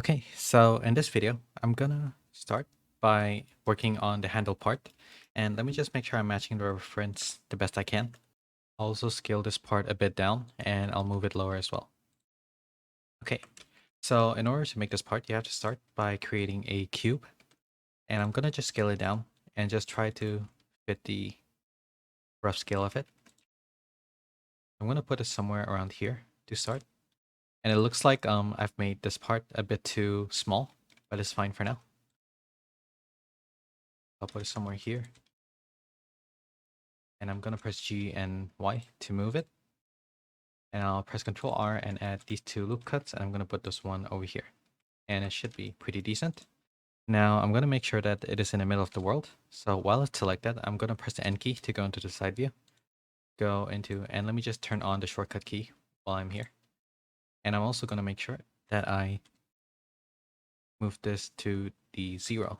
Okay, so in this video, I'm gonna start by working on the handle part. And let me just make sure I'm matching the reference the best I can. I'll also scale this part a bit down and I'll move it lower as well. Okay, so in order to make this part, you have to start by creating a cube. And I'm gonna just scale it down and just try to fit the rough scale of it. I'm gonna put it somewhere around here to start. And it looks like I've made this part a bit too small, but it's fine for now. I'll put it somewhere here. And I'm gonna press G and Y to move it. And I'll press Ctrl R and add these two loop cuts, and I'm gonna put this one over here. And it should be pretty decent. Now I'm gonna make sure that it is in the middle of the world. So while it's selected, I'm gonna press the N key to go into the side view. Go into, and let me just turn on the shortcut key while I'm here. And I'm also gonna make sure that I move this to the 0.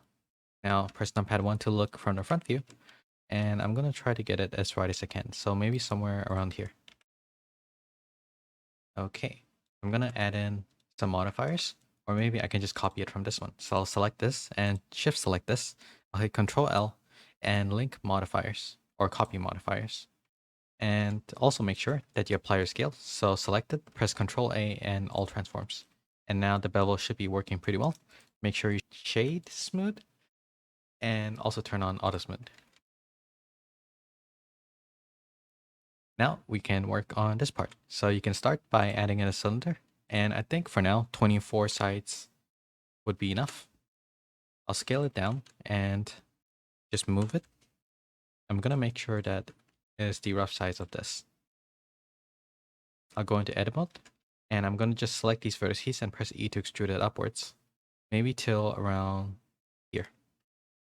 Now press numpad 1 to look from the front view. And I'm gonna try to get it as right as I can. So maybe somewhere around here. Okay, I'm gonna add in some modifiers, or maybe I can just copy it from this one. So I'll select this and shift select this. I'll hit Control L and link modifiers or copy modifiers. And also make sure that you apply your scale. So select it, press Control A and all transforms. And now the bevel should be working pretty well. Make sure you shade smooth and also turn on auto smooth. Now we can work on this part. So you can start by adding in a cylinder. And I think for now, 24 sides would be enough. I'll scale it down and just move it. I'm gonna make sure that it is the rough size of this. I'll go into Editmode and I'm gonna just select these vertices and press E to extrude it upwards. Maybe till around here.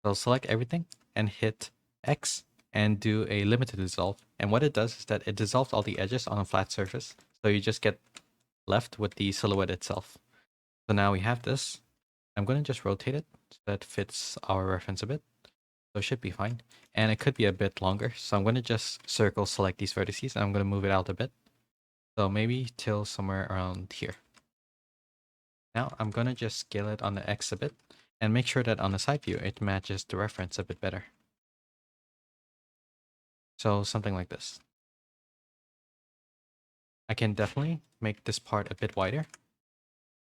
So I'll select everything and hit X and do a limited dissolve. And what it does is that it dissolves all the edges on a flat surface. So you just get left with the silhouette itself. So now we have this. I'm going to just rotate it so that fits our reference a bit. So it should be fine. And it could be a bit longer. So I'm going to just circle select these vertices and I'm going to move it out a bit. So maybe till somewhere around here. Now I'm going to just scale it on the X a bit and make sure that on the side view it matches the reference a bit better. So something like this. I can definitely make this part a bit wider.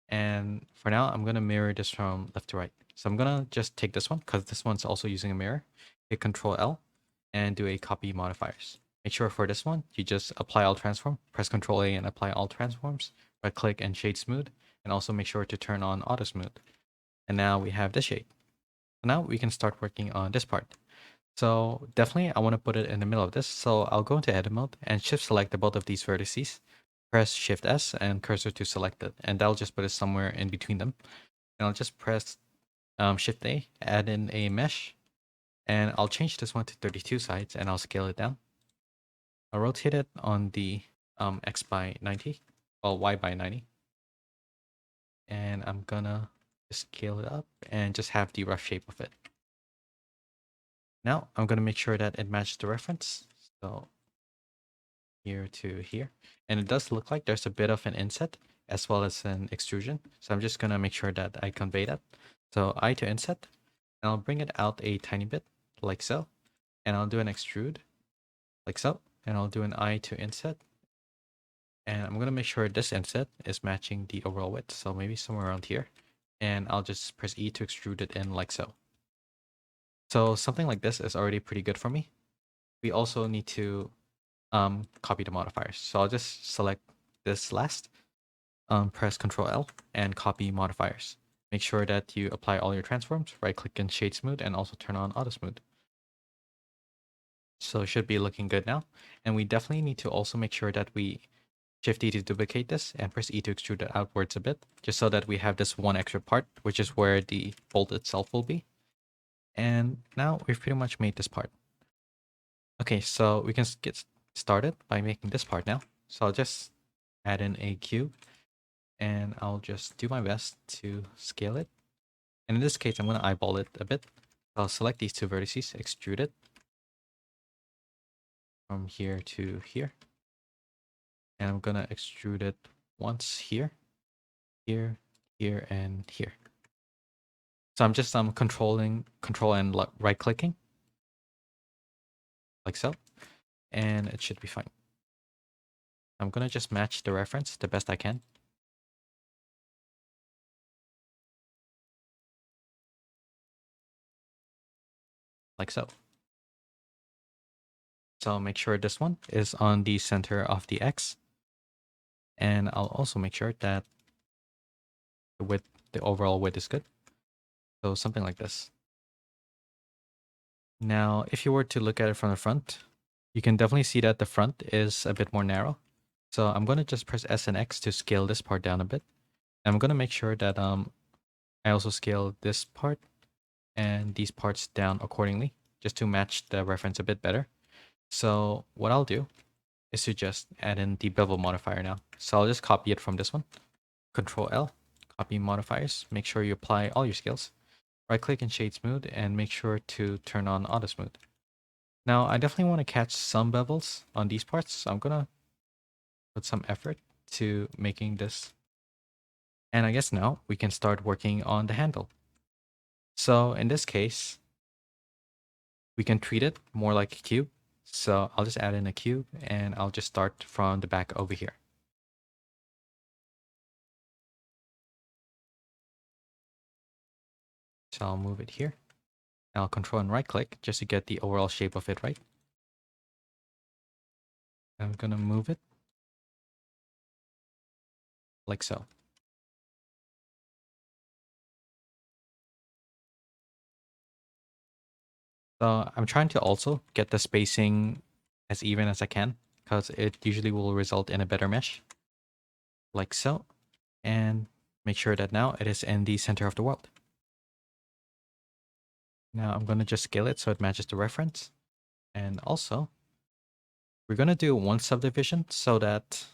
And for now, I'm going to mirror this from left to right. So I'm going to just take this one because this one's also using a mirror. Hit Control L and do a copy modifiers. Make sure for this one, you just apply all transform, press Control A and apply all transforms, right click and shade smooth, and also make sure to turn on auto smooth. And now we have this shade. So now we can start working on this part. So definitely I want to put it in the middle of this. So I'll go into edit mode and shift select the both of these vertices. Press Shift S and cursor to select it. And that'll just put it somewhere in between them. And I'll just press Shift A, add in a mesh. And I'll change this one to 32 sides and I'll scale it down. I'll rotate it on the X by 90, well, Y by 90. And I'm gonna just scale it up and just have the rough shape of it. Now I'm gonna make sure that it matches the reference. So here to here. And it does look like there's a bit of an inset as well as an extrusion. So I'm just gonna make sure that I convey that. So I to inset, and I'll bring it out a tiny bit like so. And I'll do an extrude like so. And I'll do an I to inset. And I'm gonna make sure this inset is matching the overall width. So maybe somewhere around here. And I'll just press E to extrude it in like so. So something like this is already pretty good for me. We also need to copy the modifiers. So I'll just select this last, press Ctrl L and copy modifiers. Make sure that you apply all your transforms, right click and shade smooth, and also turn on auto smooth. So it should be looking good now. And we definitely need to also make sure that we shift E to duplicate this and press E to extrude it outwards a bit, just so that we have this one extra part, which is where the bolt itself will be. And now we've pretty much made this part. Okay, so we can get started by making this part now. So I'll just add in a cube and I'll just do my best to scale it. And in this case, I'm going to eyeball it a bit. I'll select these two vertices, extrude it from here to here. And I'm going to extrude it once here, here, here, and here. So I'm just control and right clicking like so, and it should be fine. I'm gonna just match the reference the best I can. Like so. So make sure this one is on the center of the X. And I'll also make sure that the overall width is good. So something like this. Now, if you were to look at it from the front, you can definitely see that the front is a bit more narrow. So I'm going to just press S and X to scale this part down a bit. And I'm going to make sure that I also scale this part and these parts down accordingly, just to match the reference a bit better. So what I'll do is to just add in the bevel modifier now. So I'll just copy it from this one. Control L, copy modifiers. Make sure you apply all your scales. Right click and shade smooth and make sure to turn on auto smooth. Now I definitely want to catch some bevels on these parts, so I'm gonna put some effort to making this. And I guess now we can start working on the handle. So in this case, we can treat it more like a cube. So I'll just add in a cube and I'll just start from the back over here. So I'll move it here. I'll control and right click just to get the overall shape of it right. I'm gonna move it like so. So I'm trying to also get the spacing as even as I can, because it usually will result in a better mesh. Like so. And make sure that now it is in the center of the world. Now I'm going to just scale it so it matches the reference. And also, we're going to do one subdivision so that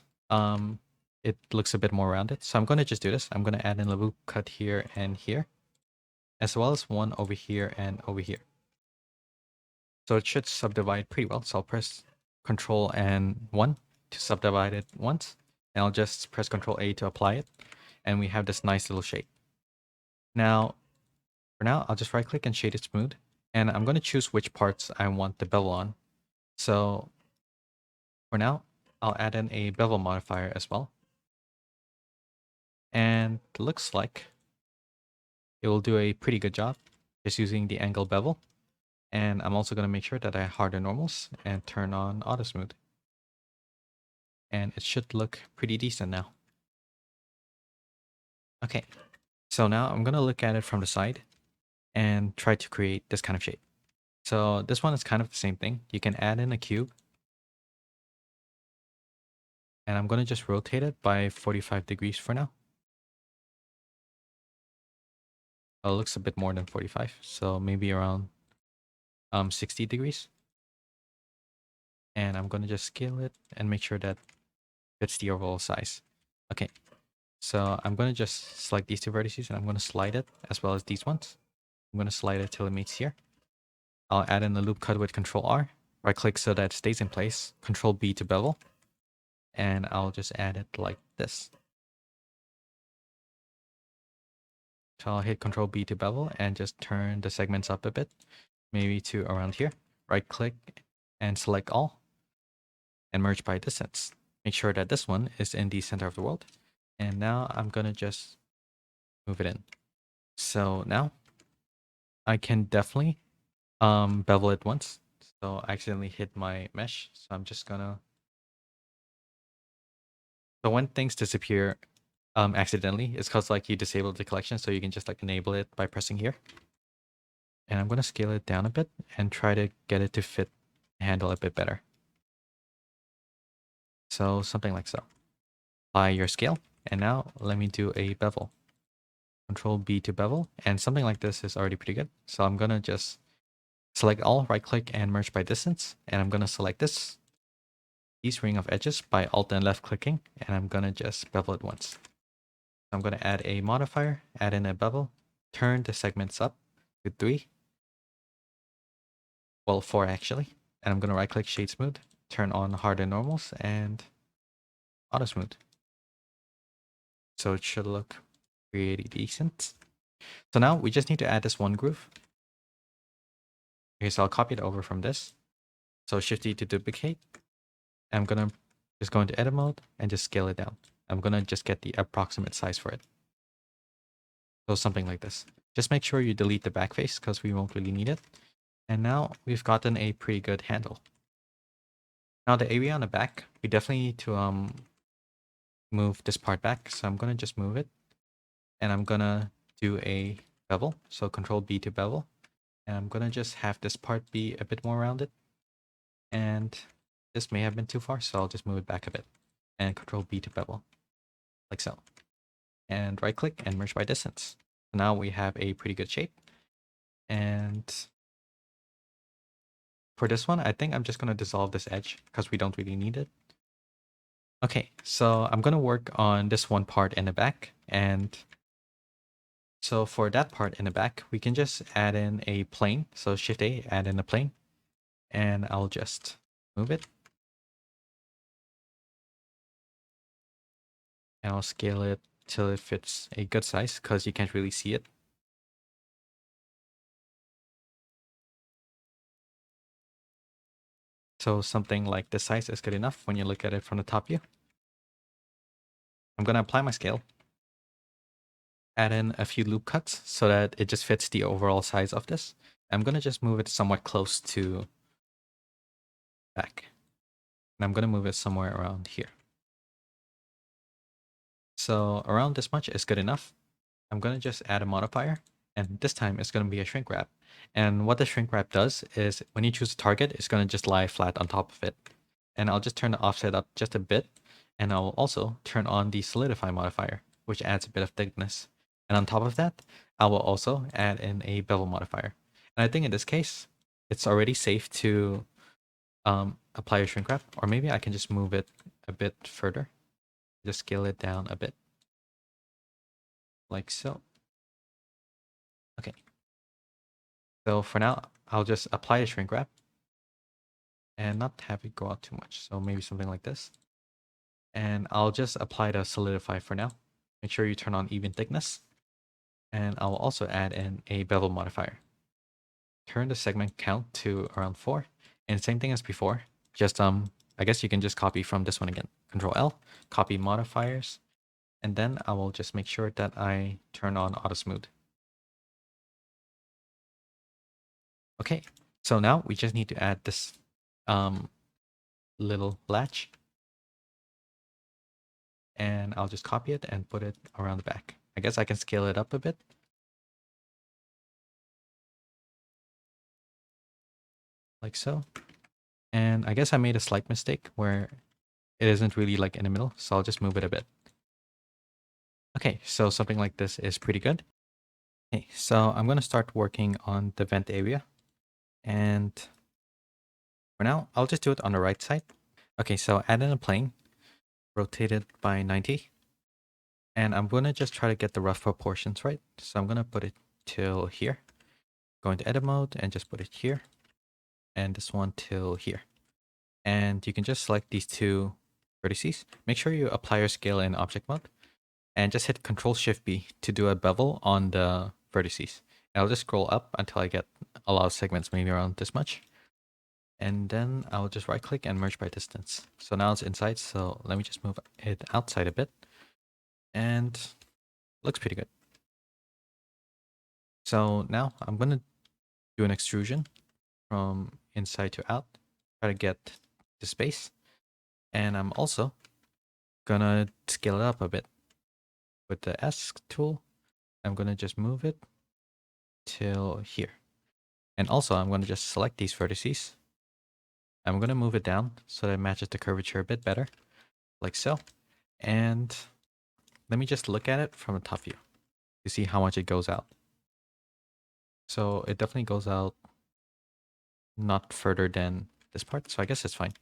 it looks a bit more rounded. So I'm going to just do this. I'm going to add in a loop cut here and here, as well as one over here and over here. So it should subdivide pretty well. So I'll press Control and 1 to subdivide it once. And I'll just press Control A to apply it. And we have this nice little shape. Now, for now, I'll just right click and shade it smooth. And I'm going to choose which parts I want the bevel on. So for now, I'll add in a bevel modifier as well. And it looks like it will do a pretty good job just using the angle bevel. And I'm also going to make sure that I harden normals and turn on auto smooth. And it should look pretty decent now. Okay, so now I'm going to look at it from the side and try to create this kind of shape. So this one is kind of the same thing. You can add in a cube. And I'm going to just rotate it by 45 degrees for now. Oh, it looks a bit more than 45, so maybe around 60 degrees. And I'm going to just scale it and make sure that fits the overall size. Okay, so I'm going to just select these two vertices and I'm going to slide it as well as these ones. I'm going to slide it till it meets here. I'll add in a loop cut with Control R. Right click so that it stays in place. Control B to bevel. And I'll just add it like this. So I'll hit Control B to bevel and just turn the segments up a bit, maybe to around here. Right click and select all and merge by distance. Make sure that this one is in the center of the world. And now I'm gonna just move it in. So now I can definitely bevel it once. So I accidentally hit my mesh. So I'm just gonna. So when things disappear accidentally, it's because like you disabled the collection, so you can just like enable it by pressing here. And I'm gonna scale it down a bit and try to get it to fit the handle a bit better. So something like so. Apply your scale. And now let me do a bevel. Control B to bevel. And something like this is already pretty good. So I'm going to just select all, right click and merge by distance. And I'm going to select these ring of edges by alt and left clicking. And I'm going to just bevel it once. I'm going to add a modifier, add in a bevel, turn the segments up to 3. Well, 4 actually. And I'm going to right click shade smooth, turn on harden normals and auto smooth. So it should look pretty decent. So now we just need to add this one groove. Okay, so I'll copy it over from this. So Shift E to duplicate. I'm gonna just go into edit mode and just scale it down. I'm gonna just get the approximate size for it. So something like this. Just make sure you delete the back face because we won't really need it. And now we've gotten a pretty good handle. Now the area on the back, we definitely need to move this part back. So I'm gonna just move it, and I'm gonna do a bevel. So Control B to bevel, and I'm gonna just have this part be a bit more rounded. And this may have been too far, so I'll just move it back a bit, and Control B to bevel, like so. And right click and merge by distance. So now we have a pretty good shape. And for this one, I think I'm just gonna dissolve this edge because we don't really need it. Okay, so I'm gonna work on this one part in the back, and so for that part in the back, we can just add in a plane. So Shift A, add in a plane, and I'll just move it. And I'll scale it till it fits a good size because you can't really see it. So something like this size is good enough when you look at it from the top view. I'm gonna apply my scale. Add in a few loop cuts so that it just fits the overall size of this. I'm gonna just move it somewhat close to back. And I'm gonna move it somewhere around here. So around this much is good enough. I'm gonna just add a modifier, and this time it's gonna be a shrink wrap. And what the shrink wrap does is when you choose a target, it's gonna just lie flat on top of it. And I'll just turn the offset up just a bit, and I'll also turn on the solidify modifier, which adds a bit of thickness. And on top of that, I will also add in a bevel modifier. And I think in this case, it's already safe to apply a shrink wrap, or maybe I can just move it a bit further. Just scale it down a bit, like so. Okay. So for now, I'll just apply a shrink wrap and not have it go out too much. So maybe something like this. And I'll just apply the solidify for now. Make sure you turn on even thickness. And I'll also add in a bevel modifier. Turn the segment count to around 4. And same thing as before. Just I guess you can just copy from this one again. Control L, copy modifiers. And then I will just make sure that I turn on auto smooth. Okay, so now we just need to add this little latch. And I'll just copy it and put it around the back. I guess I can scale it up a bit. Like so. And I guess I made a slight mistake where it isn't really like in the middle, so I'll just move it a bit. Okay, so something like this is pretty good. Okay, so I'm going to start working on the vent area. And for now, I'll just do it on the right side. Okay, so add in a plane, rotate it by 90. And I'm going to just try to get the rough proportions right. So I'm going to put it till here. Go into edit mode and just put it here. And this one till here. And you can just select these two vertices. Make sure you apply your scale in object mode. And just hit Control-Shift-B to do a bevel on the vertices. And I'll just scroll up until I get a lot of segments, maybe around this much. And then I'll just right click and merge by distance. So now it's inside, so let me just move it outside a bit. And looks pretty good. So now I'm going to do an extrusion from inside to out. Try to get the space. And I'm also going to scale it up a bit. With the S tool, I'm going to just move it till here. And also I'm going to just select these vertices. I'm going to move it down so that it matches the curvature a bit better, like so. And let me just look at it from a top view to see how much it goes out. So it definitely goes out not further than this part, so I guess it's fine.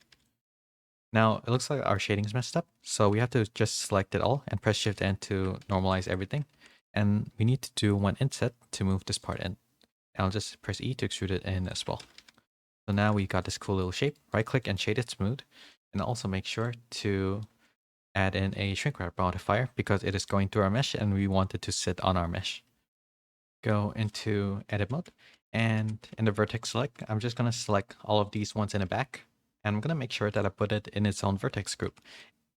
Now it looks like our shading is messed up, so we have to just select it all and press Shift N to normalize everything. And we need to do one inset to move this part in. I'll just press E to extrude it in as well. So now we got this cool little shape. Right click and shade it smooth. And also make sure to add in a Shrinkwrap modifier because it is going through our mesh and we want it to sit on our mesh. Go into edit mode, and in the vertex select, I'm just going to select all of these ones in the back, and I'm going to make sure that I put it in its own vertex group.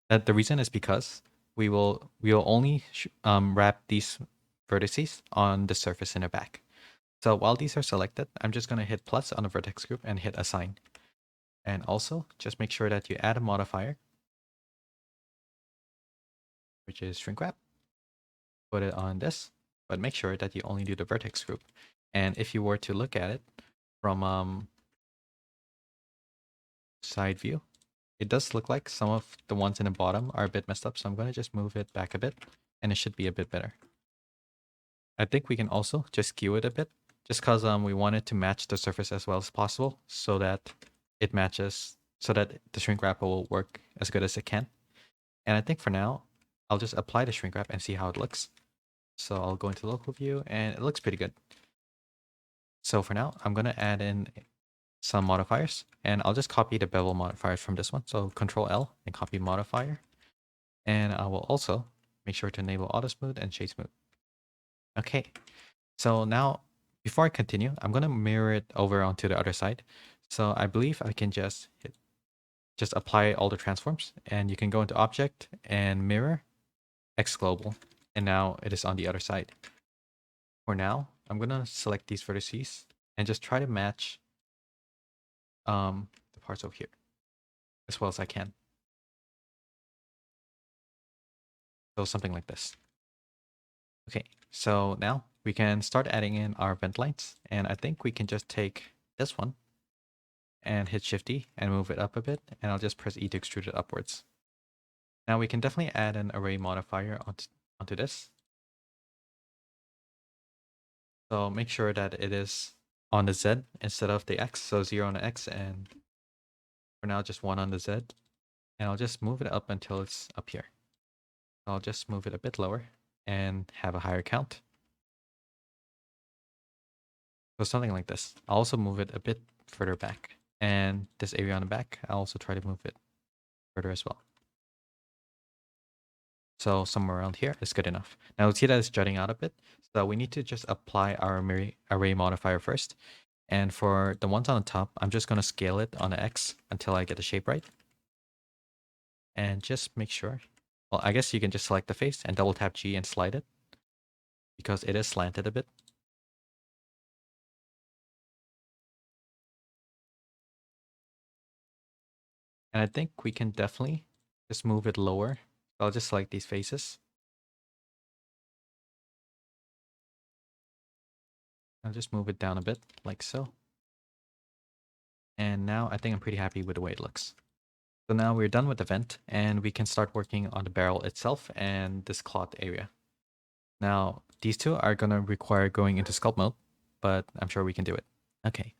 The reason is because we will only wrap these vertices on the surface in the back. So while these are selected, I'm just going to hit plus on the vertex group and hit assign. And also just make sure that you add a modifier, which is Shrinkwrap. Put it on this, but make sure that you only do the vertex group. And if you were to look at it from side view, it does look like some of the ones in the bottom are a bit messed up. So I'm going to just move it back a bit and it should be a bit better. I think we can also just skew it a bit just because we want it to match the surface as well as possible so that it matches, so that the shrink wrap will work as good as it can. And I think for now, I'll just apply the shrink wrap and see how it looks. So I'll go into local view and it looks pretty good. So for now, I'm going to add in some modifiers and I'll just copy the bevel modifiers from this one. So Control L and copy modifier. And I will also make sure to enable auto smooth and shade smooth. Okay, so now before I continue, I'm going to mirror it over onto the other side. So I believe I can just apply all the transforms, and you can go into object and mirror X global. And now it is on the other side. For now, I'm going to select these vertices and just try to match the parts over here as well as I can. So something like this. Okay, so now we can start adding in our vent lines. And I think we can just take this one and hit Shift E and move it up a bit. And I'll just press E to extrude it upwards. Now we can definitely add an array modifier onto this. So make sure that it is on the Z instead of the X. So 0 on the X and for now just 1 on the Z. And I'll just move it up until it's up here. I'll just move it a bit lower and have a higher count. So something like this. I'll also move it a bit further back. And this area on the back, I'll also try to move it further as well. So somewhere around here is good enough. Now see that it's jutting out a bit. So we need to just apply our array modifier first. And for the ones on the top, I'm just going to scale it on the X until I get the shape right. And just make sure. Well, I guess you can just select the face and double tap G and slide it because it is slanted a bit. And I think we can definitely just move it lower. I'll just select these faces. I'll just move it down a bit like so. And now I think I'm pretty happy with the way it looks. So now we're done with the vent and we can start working on the barrel itself and this cloth area. Now, these two are going to require going into sculpt mode, but I'm sure we can do it. Okay,